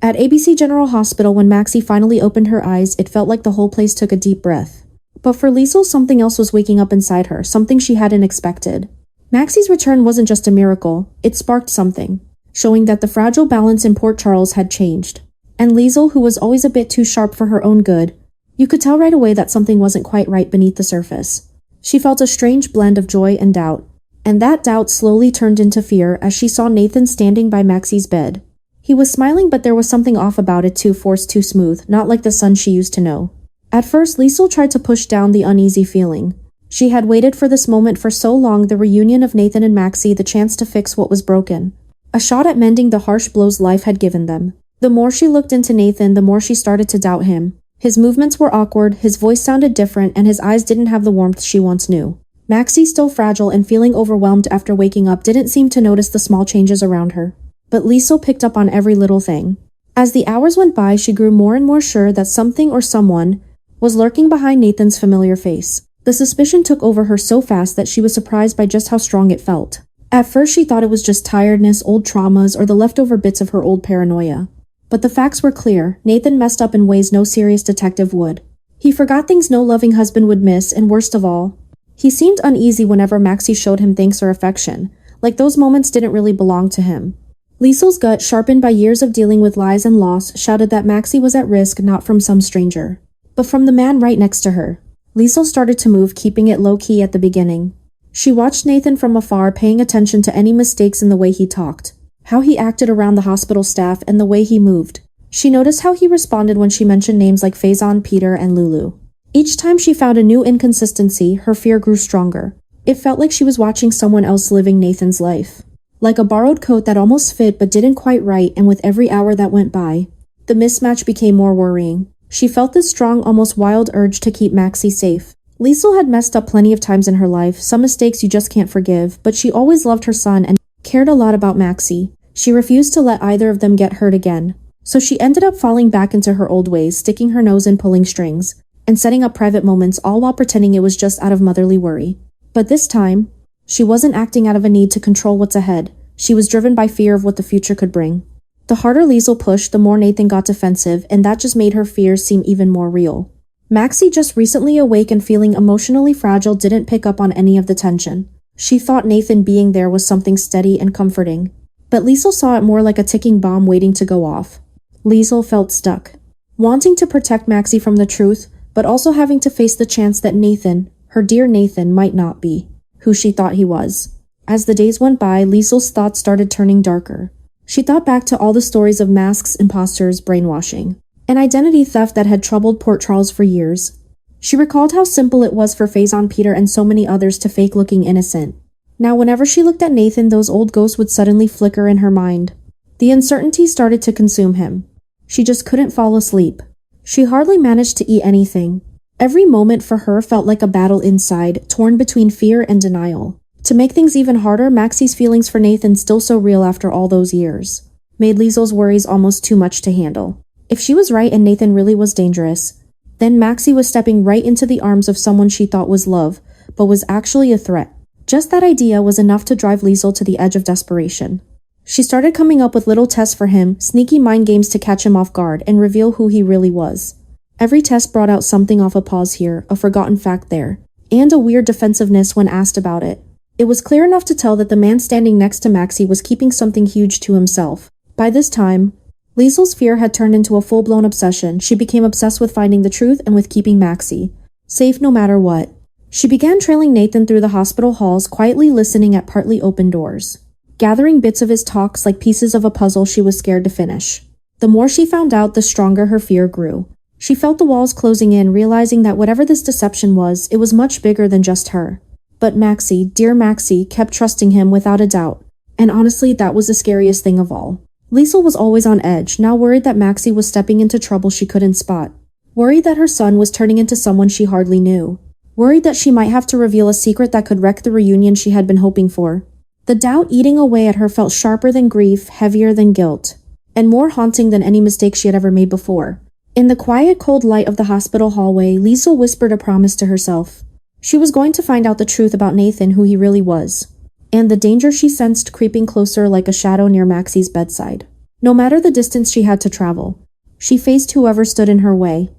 At ABC General Hospital, when Maxie finally opened her eyes, it felt like the whole place took a deep breath. But for Liesl, something else was waking up inside her, something she hadn't expected. Maxie's return wasn't just a miracle, it sparked something, showing that the fragile balance in Port Charles had changed. And Liesl, who was always a bit too sharp for her own good, you could tell right away that something wasn't quite right beneath the surface. She felt a strange blend of joy and doubt. And that doubt slowly turned into fear as she saw Nathan standing by Maxie's bed. He was smiling, but there was something off about it, too forced, too smooth, not like the son she used to know. At first, Liesl tried to push down the uneasy feeling. She had waited for this moment for so long, the reunion of Nathan and Maxie, the chance to fix what was broken. A shot at mending the harsh blows life had given them. The more she looked into Nathan, the more she started to doubt him. His movements were awkward, his voice sounded different, and his eyes didn't have the warmth she once knew. Maxie, still fragile and feeling overwhelmed after waking up, didn't seem to notice the small changes around her. But Liesl picked up on every little thing. As the hours went by, she grew more and more sure that something or someone was lurking behind Nathan's familiar face. The suspicion took over her so fast that she was surprised by just how strong it felt. At first, she thought it was just tiredness, old traumas, or the leftover bits of her old paranoia. But the facts were clear. Nathan messed up in ways no serious detective would. He forgot things no loving husband would miss, and worst of all, he seemed uneasy whenever Maxie showed him thanks or affection, like those moments didn't really belong to him. Liesl's gut, sharpened by years of dealing with lies and loss, shouted that Maxie was at risk not from some stranger, but from the man right next to her. Liesl started to move, keeping it low-key at the beginning. She watched Nathan from afar, paying attention to any mistakes in the way he talked, how he acted around the hospital staff, and the way he moved. She noticed how he responded when she mentioned names like Faison, Peter, and Lulu. Each time she found a new inconsistency, her fear grew stronger. It felt like she was watching someone else living Nathan's life. Like a borrowed coat that almost fit but didn't quite right, and with every hour that went by, the mismatch became more worrying. She felt this strong, almost wild urge to keep Maxie safe. Liesl had messed up plenty of times in her life, some mistakes you just can't forgive, but she always loved her son and cared a lot about Maxie. She refused to let either of them get hurt again. So she ended up falling back into her old ways, sticking her nose in pulling strings, and setting up private moments, all while pretending it was just out of motherly worry. But this time, she wasn't acting out of a need to control what's ahead. She was driven by fear of what the future could bring. The harder Liesl pushed, the more Nathan got defensive, and that just made her fears seem even more real. Maxie, just recently awake and feeling emotionally fragile, didn't pick up on any of the tension. She thought Nathan being there was something steady and comforting. But Liesl saw it more like a ticking bomb waiting to go off. Liesl felt stuck, wanting to protect Maxie from the truth, but also having to face the chance that Nathan, her dear Nathan, might not be who she thought he was. As the days went by, Liesl's thoughts started turning darker. She thought back to all the stories of masks, imposters, brainwashing, and identity theft that had troubled Port Charles for years. She recalled how simple it was for Faison, Peter, and so many others to fake looking innocent. Now whenever she looked at Nathan, those old ghosts would suddenly flicker in her mind. The uncertainty started to consume him. She just couldn't fall asleep. She hardly managed to eat anything. Every moment for her felt like a battle inside, torn between fear and denial. To make things even harder, Maxie's feelings for Nathan, still so real after all those years, made Liesl's worries almost too much to handle. If she was right and Nathan really was dangerous, then Maxie was stepping right into the arms of someone she thought was love, but was actually a threat. Just that idea was enough to drive Liesl to the edge of desperation. She started coming up with little tests for him, sneaky mind games to catch him off guard and reveal who he really was. Every test brought out something off a pause here, a forgotten fact there, and a weird defensiveness when asked about it. It was clear enough to tell that the man standing next to Maxie was keeping something huge to himself. By this time, Liesl's fear had turned into a full-blown obsession. She became obsessed with finding the truth and with keeping Maxie safe no matter what. She began trailing Nathan through the hospital halls, quietly listening at partly open doors, gathering bits of his talks like pieces of a puzzle she was scared to finish. The more she found out, the stronger her fear grew. She felt the walls closing in, realizing that whatever this deception was, it was much bigger than just her. But Maxie, dear Maxie, kept trusting him without a doubt. And honestly, that was the scariest thing of all. Liesl was always on edge, now worried that Maxie was stepping into trouble she couldn't spot. Worried that her son was turning into someone she hardly knew. Worried that she might have to reveal a secret that could wreck the reunion she had been hoping for. The doubt eating away at her felt sharper than grief, heavier than guilt, and more haunting than any mistake she had ever made before. In the quiet, cold light of the hospital hallway, Liesl whispered a promise to herself. She was going to find out the truth about Nathan, who he really was, and the danger she sensed creeping closer like a shadow near Maxie's bedside. No matter the distance she had to travel, she faced whoever stood in her way.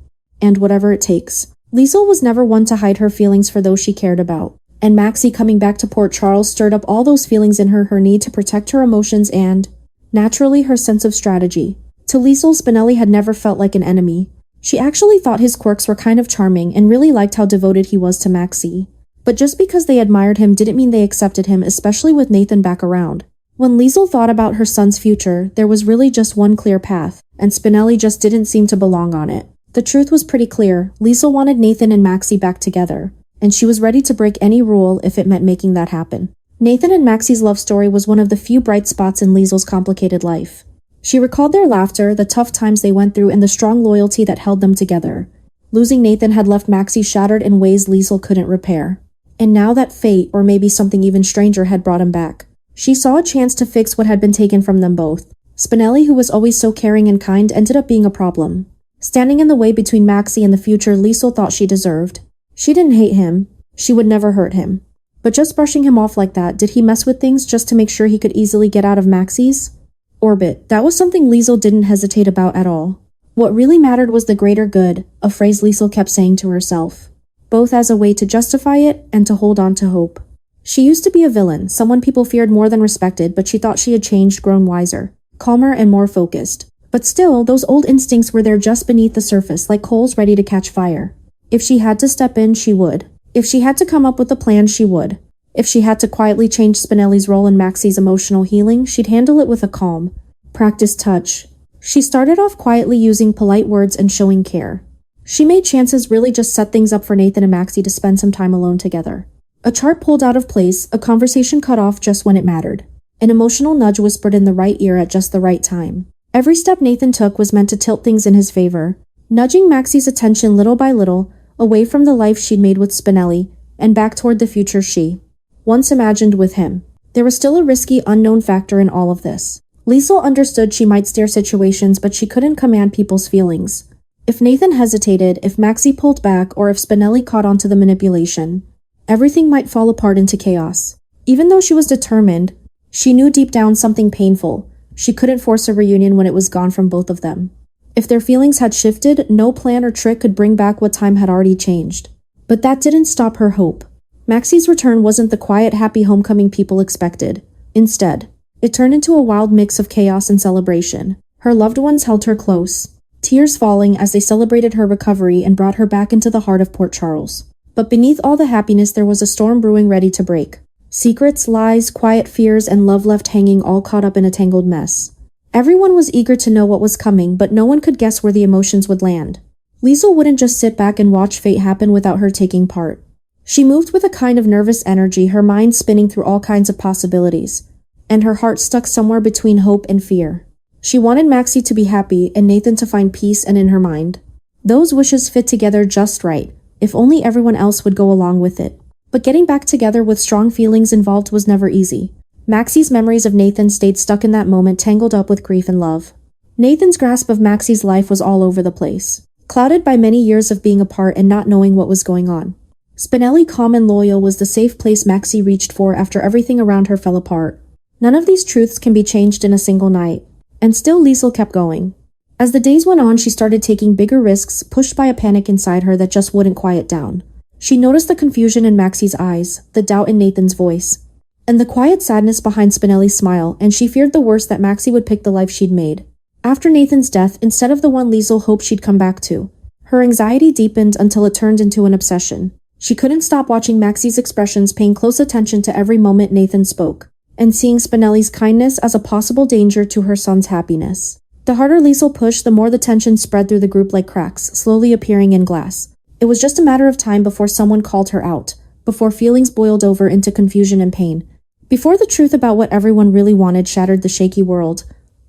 And whatever it takes. Liesl was never one to hide her feelings for those she cared about. And Maxie coming back to Port Charles stirred up all those feelings in her need to protect her emotions and, naturally, her sense of strategy. To Liesl, Spinelli had never felt like an enemy. She actually thought his quirks were kind of charming and really liked how devoted he was to Maxie. But just because they admired him didn't mean they accepted him, especially with Nathan back around. When Liesl thought about her son's future, there was really just one clear path, and Spinelli just didn't seem to belong on it. The truth was pretty clear. Liesl wanted Nathan and Maxie back together, and she was ready to break any rule if it meant making that happen. Nathan and Maxie's love story was one of the few bright spots in Liesl's complicated life. She recalled their laughter, the tough times they went through, and the strong loyalty that held them together. Losing Nathan had left Maxie shattered in ways Liesl couldn't repair. And now that fate, or maybe something even stranger, had brought him back, she saw a chance to fix what had been taken from them both. Spinelli, who was always so caring and kind, ended up being a problem, standing in the way between Maxie and the future Liesl thought she deserved. She didn't hate him. She would never hurt him. But just brushing him off like that, did he mess with things just to make sure he could easily get out of Maxie's orbit? That was something Liesl didn't hesitate about at all. What really mattered was the greater good, a phrase Liesl kept saying to herself, both as a way to justify it and to hold on to hope. She used to be a villain, someone people feared more than respected, but she thought she had changed, grown wiser, calmer and more focused. But still, those old instincts were there just beneath the surface, like coals ready to catch fire. If she had to step in, she would. If she had to come up with a plan, she would. If she had to quietly change Spinelli's role in Maxie's emotional healing, she'd handle it with a calm, practiced touch. She started off quietly, using polite words and showing care. She made chances really just set things up for Nathan and Maxie to spend some time alone together. A chart pulled out of place, a conversation cut off just when it mattered. An emotional nudge whispered in the right ear at just the right time. Every step Nathan took was meant to tilt things in his favor, nudging Maxie's attention little by little, away from the life she'd made with Spinelli, and back toward the future she once imagined with him. There was still a risky, unknown factor in all of this. Liesl understood she might steer situations, but she couldn't command people's feelings. If Nathan hesitated, if Maxie pulled back, or if Spinelli caught on to the manipulation, everything might fall apart into chaos. Even though she was determined, she knew deep down something painful. She couldn't force a reunion when it was gone from both of them. If their feelings had shifted, no plan or trick could bring back what time had already changed. But that didn't stop her hope. Maxie's return wasn't the quiet, happy homecoming people expected. Instead, it turned into a wild mix of chaos and celebration. Her loved ones held her close, tears falling as they celebrated her recovery and brought her back into the heart of Port Charles. But beneath all the happiness there was a storm brewing, ready to break. Secrets, lies, quiet fears, and love left hanging, all caught up in a tangled mess. Everyone was eager to know what was coming, but no one could guess where the emotions would land. Liesl wouldn't just sit back and watch fate happen without her taking part. She moved with a kind of nervous energy, her mind spinning through all kinds of possibilities, and her heart stuck somewhere between hope and fear. She wanted Maxie to be happy and Nathan to find peace, and in her mind, those wishes fit together just right, if only everyone else would go along with it. But getting back together with strong feelings involved was never easy. Maxie's memories of Nathan stayed stuck in that moment, tangled up with grief and love. Nathan's grasp of Maxie's life was all over the place, clouded by many years of being apart and not knowing what was going on. Spinelli, calm and loyal, was the safe place Maxie reached for after everything around her fell apart. None of these truths can be changed in a single night. And still Liesl kept going. As the days went on, she started taking bigger risks, pushed by a panic inside her that just wouldn't quiet down. She noticed the confusion in Maxie's eyes, the doubt in Nathan's voice, and the quiet sadness behind Spinelli's smile, and she feared the worst, that Maxie would pick the life she'd made after Nathan's death instead of the one Liesl hoped she'd come back to. Her anxiety deepened until it turned into an obsession. She couldn't stop watching Maxie's expressions, paying close attention to every moment Nathan spoke, and seeing Spinelli's kindness as a possible danger to her son's happiness. The harder Liesl pushed, the more the tension spread through the group like cracks, slowly appearing in glass. It was just a matter of time before someone called her out, before feelings boiled over into confusion and pain, before the truth about what everyone really wanted shattered the shaky world.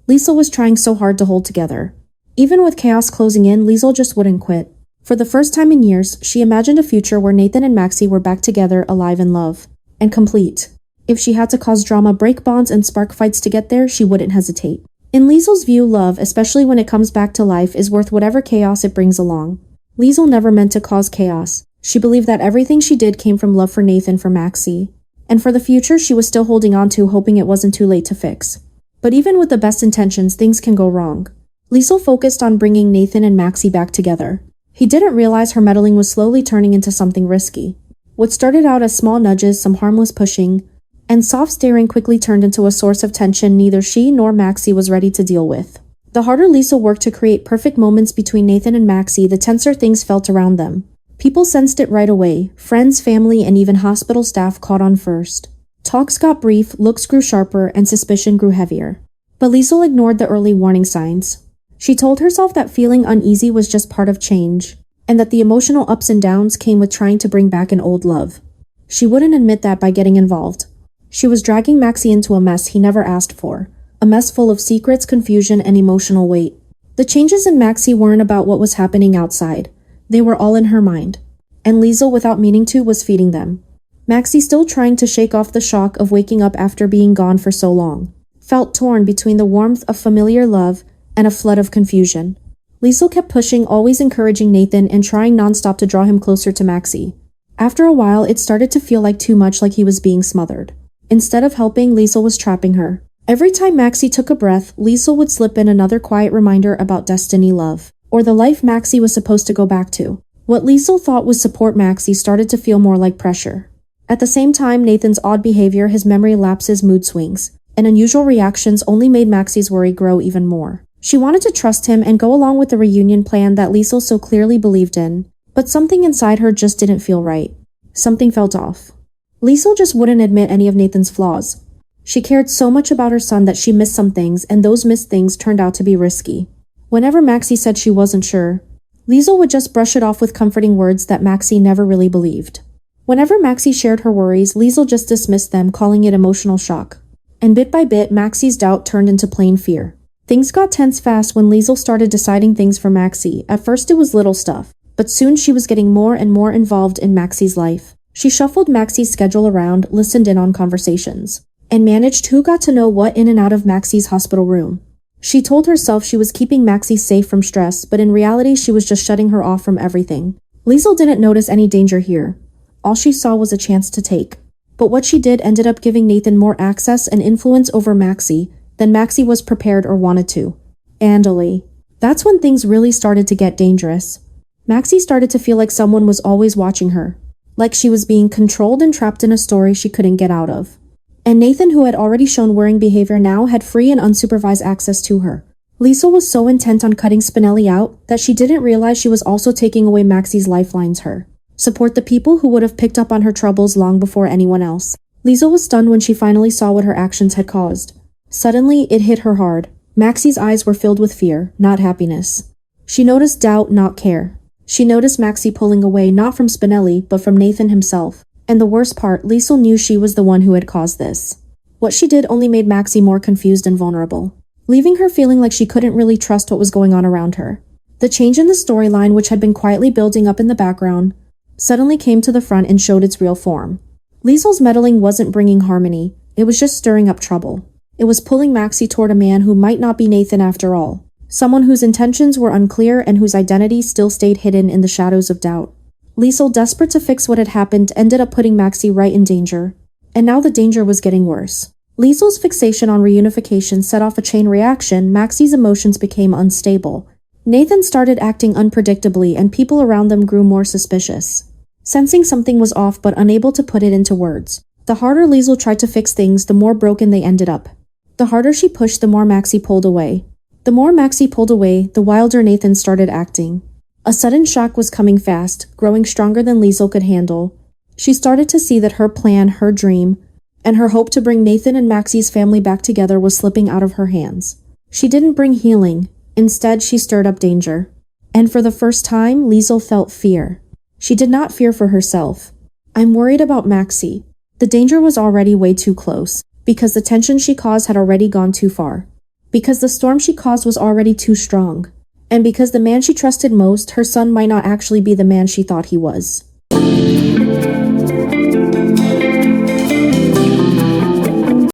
Liesl was trying so hard to hold together. Even with chaos closing in, Liesl just wouldn't quit. For the first time in years, she imagined a future where Nathan and Maxie were back together, alive in love, and complete. If she had to cause drama, break bonds, and spark fights to get there, she wouldn't hesitate. In Liesl's view, love, especially when it comes back to life, is worth whatever chaos it brings along. Liesl never meant to cause chaos. She believed that everything she did came from love for Nathan, for Maxie. And for the future she was still holding on to, hoping it wasn't too late to fix. But even with the best intentions, things can go wrong. Liesl focused on bringing Nathan and Maxie back together. He didn't realize her meddling was slowly turning into something risky. What started out as small nudges, some harmless pushing, and soft staring quickly turned into a source of tension neither she nor Maxie was ready to deal with. The harder Liesl worked to create perfect moments between Nathan and Maxie, the tenser things felt around them. People sensed it right away. Friends, family, and even hospital staff caught on first. Talks got brief, looks grew sharper, and suspicion grew heavier. But Liesl ignored the early warning signs. She told herself that feeling uneasy was just part of change, and that the emotional ups and downs came with trying to bring back an old love. She wouldn't admit that by getting involved. She was dragging Maxie into a mess he never asked for. A mess full of secrets, confusion, and emotional weight. The changes in Maxie weren't about what was happening outside. They were all in her mind. And Liesl, without meaning to, was feeding them. Maxie, still trying to shake off the shock of waking up after being gone for so long, felt torn between the warmth of familiar love and a flood of confusion. Liesl kept pushing, always encouraging Nathan and trying nonstop to draw him closer to Maxie. After a while, it started to feel like too much, like he was being smothered. Instead of helping, Liesl was trapping her. Every time Maxie took a breath, Liesl would slip in another quiet reminder about destiny, love, or the life Maxie was supposed to go back to. What Liesl thought would support Maxie started to feel more like pressure. At the same time, Nathan's odd behavior, his memory lapses, mood swings, and unusual reactions only made Maxie's worry grow even more. She wanted to trust him and go along with the reunion plan that Liesl so clearly believed in, but something inside her just didn't feel right. Something felt off. Liesl just wouldn't admit any of Nathan's flaws. She cared so much about her son that she missed some things, and those missed things turned out to be risky. Whenever Maxie said she wasn't sure, Liesl would just brush it off with comforting words that Maxie never really believed. Whenever Maxie shared her worries, Liesl just dismissed them, calling it emotional shock. And bit by bit, Maxie's doubt turned into plain fear. Things got tense fast when Liesl started deciding things for Maxie. At first it was little stuff, but soon she was getting more and more involved in Maxie's life. She shuffled Maxie's schedule around, listened in on conversations, and managed who got to know what in and out of Maxie's hospital room. She told herself she was keeping Maxie safe from stress, but in reality she was just shutting her off from everything. Liesl didn't notice any danger here. All she saw was a chance to take. But what she did ended up giving Nathan more access and influence over Maxie than Maxie was prepared or wanted to. And that's when things really started to get dangerous. Maxie started to feel like someone was always watching her, like she was being controlled and trapped in a story she couldn't get out of. And Nathan, who had already shown worrying behavior, now had free and unsupervised access to her. Liesl was so intent on cutting Spinelli out that she didn't realize she was also taking away Maxie's lifelines, her support, the people who would have picked up on her troubles long before anyone else. Liesl was stunned when she finally saw what her actions had caused. Suddenly, it hit her hard. Maxie's eyes were filled with fear, not happiness. She noticed doubt, not care. She noticed Maxie pulling away, not from Spinelli, but from Nathan himself. And the worst part, Liesl knew she was the one who had caused this. What she did only made Maxie more confused and vulnerable, leaving her feeling like she couldn't really trust what was going on around her. The change in the storyline, which had been quietly building up in the background, suddenly came to the front and showed its real form. Liesl's meddling wasn't bringing harmony, it was just stirring up trouble. It was pulling Maxie toward a man who might not be Nathan after all, someone whose intentions were unclear and whose identity still stayed hidden in the shadows of doubt. Liesl, desperate to fix what had happened, ended up putting Maxie right in danger. And now the danger was getting worse. Liesl's fixation on reunification set off a chain reaction. Maxie's emotions became unstable. Nathan started acting unpredictably, and people around them grew more suspicious. Sensing something was off but unable to put it into words. The harder Liesl tried to fix things, the more broken they ended up. The harder she pushed, the more Maxie pulled away. The more Maxie pulled away, the wilder Nathan started acting. A sudden shock was coming fast, growing stronger than Liesl could handle. She started to see that her plan, her dream, and her hope to bring Nathan and Maxie's family back together was slipping out of her hands. She didn't bring healing. Instead, she stirred up danger. And for the first time, Liesl felt fear. She did not fear for herself. I'm worried about Maxie. The danger was already way too close, because the tension she caused had already gone too far. Because the storm she caused was already too strong. And because the man she trusted most, her son, might not actually be the man she thought he was.